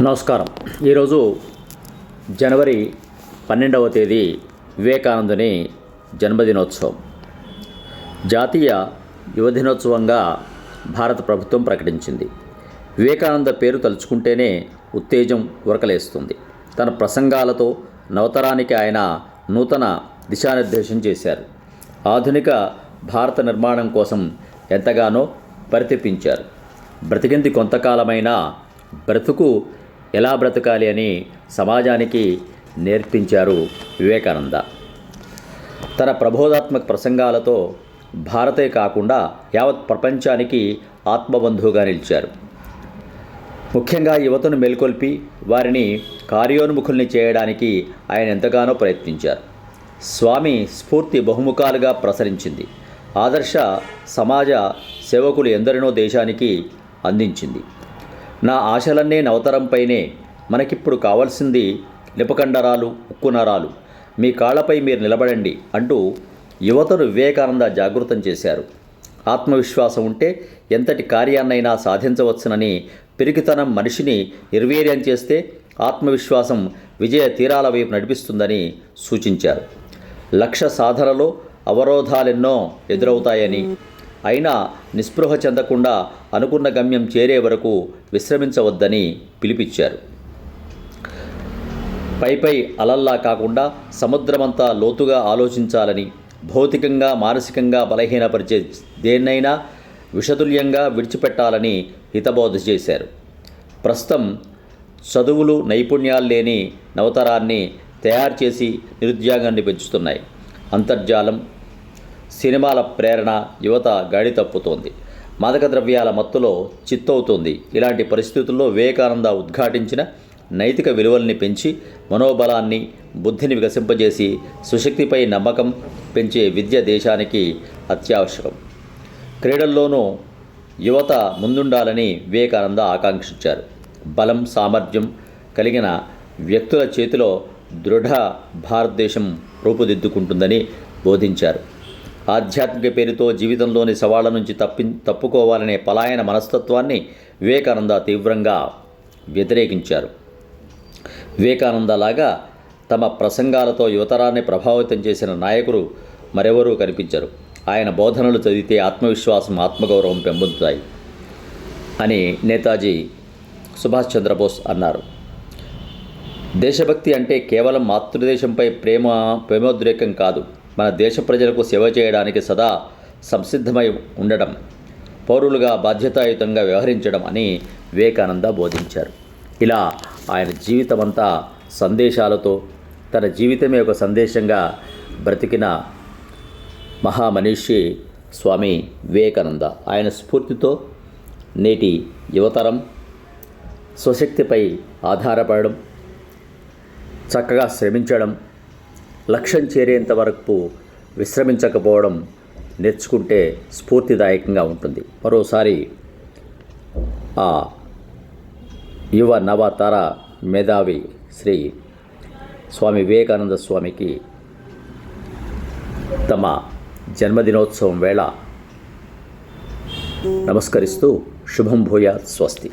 నమస్కారం. ఈరోజు జనవరి 12వ తేదీ వివేకానందుని జన్మదినోత్సవం. జాతీయ యువ దినోత్సవంగా భారత ప్రభుత్వం ప్రకటించింది. వివేకానంద పేరు తలుచుకుంటేనే ఉత్తేజం ఉరకలేస్తుంది. తన ప్రసంగాలతో నవతరానికి ఆయన నూతన దిశానిర్దేశం చేశారు. ఆధునిక భారత నిర్మాణం కోసం ఎంతగానో పరితపించారు. బ్రతికింది కొంతకాలమైనా బ్రతుకు ఎలా బ్రతకాలి అని సమాజానికి నేర్పించారు వివేకానంద. తన ప్రబోధాత్మక ప్రసంగాలతో భారతే కాకుండా యావత్ ప్రపంచానికి ఆత్మబంధువుగా నిలిచారు. ముఖ్యంగా యువతను మేల్కొల్పి వారిని కార్యోన్ముఖుల్ని చేయడానికి ఆయన ఎంతగానో ప్రయత్నించారు. స్వామి స్ఫూర్తి బహుముఖాలుగా ప్రసరించింది. ఆదర్శ సమాజ సేవకులు ఎందరినో దేశానికి అందించింది. నా ఆశలన్నీ నవతరంపైనే, మనకిప్పుడు కావాల్సింది లిపకండరాలు, ఉక్కు నరాలు, మీ కాళ్లపై మీరు నిలబడండి అంటూ యువతను వివేకానంద జాగృతం చేశారు. ఆత్మవిశ్వాసం ఉంటే ఎంతటి కార్యాన్నైనా సాధించవచ్చునని, పిరికితనం మనిషిని నిర్వీర్యం చేస్తే ఆత్మవిశ్వాసం విజయ తీరాల వైపు నడిపిస్తుందని సూచించారు. లక్ష్య సాధనలో అవరోధాలెన్నో ఎదురవుతాయని, అయినా నిస్పృహ చెందకుండా అనుకున్న గమ్యం చేరే వరకు విశ్రమించవద్దని పిలిపించారు. పైపై అలల్లా కాకుండా సముద్రమంతా లోతుగా ఆలోచించాలని, భౌతికంగా మానసికంగా బలహీనపరిచే దేన్నైనా విషతుల్యంగా విడిచిపెట్టాలని హితబోధ చేశారు. ప్రస్తుతం చదువులు నైపుణ్యాలు లేని నవతరాన్ని తయారు చేసి నిరుద్యోగాన్ని పెంచుతున్నాయి. అంతర్జాలం, సినిమాల ప్రేరణ యువత గాడి తప్పుతోంది. మాదక ద్రవ్యాల మత్తులో చిత్తవుతోంది. ఇలాంటి పరిస్థితుల్లో వివేకానంద ఉద్ఘాటించిన నైతిక విలువల్ని పెంచి మనోబలాన్ని, బుద్ధిని వికసింపజేసి సుశక్తిపై నమ్మకం పెంచే విద్య దేశానికి అత్యావశ్యకం. క్రీడల్లోనూ యువత ముందుండాలని వివేకానంద ఆకాంక్షించారు. బలం, సామర్థ్యం కలిగిన వ్యక్తుల చేతిలో దృఢ భారతదేశం రూపుదిద్దుకుంటుందని బోధించారు. ఆధ్యాత్మిక పేరుతో జీవితంలోని సవాళ్ల నుంచి తప్పుకోవాలనే పలాయన మనస్తత్వాన్ని వివేకానంద తీవ్రంగా వ్యతిరేకించారు. వివేకానందలాగా తమ ప్రసంగాలతో యువతరాన్ని ప్రభావితం చేసిన నాయకులు మరెవరూ కనిపించరు. ఆయన బోధనలు చదివితే ఆత్మవిశ్వాసం, ఆత్మగౌరవం పెంపొందుతాయి అని నేతాజీ సుభాష్ చంద్రబోస్ అన్నారు. దేశభక్తి అంటే కేవలం మాతృదేశంపై ప్రేమోద్రేకం కాదు, మన దేశ ప్రజలకు సేవ చేయడానికి సదా సంసిద్ధమై ఉండడం, పౌరులుగా బాధ్యతాయుతంగా వ్యవహరించడం అని వివేకానంద బోధించారు. ఇలా ఆయన జీవితమంతా సందేశాలతో, తన జీవితమే ఒక సందేశంగా బ్రతికిన మహామనీషి స్వామి వివేకానంద. ఆయన స్ఫూర్తితో నేటి యువతరం స్వశక్తిపై ఆధారపడడం, చక్కగా శ్రమించడం, లక్ష్యం చేరేంత వరకు విశ్రమించకపోవడం నేర్చుకుంటే స్ఫూర్తిదాయకంగా ఉంటుంది. మరోసారి ఆ యువ నవతర మేధావి శ్రీ స్వామి వివేకానంద స్వామికి తమ జన్మదినోత్సవం వేళ నమస్కరిస్తూ శుభం భూయాత్. స్వస్తి.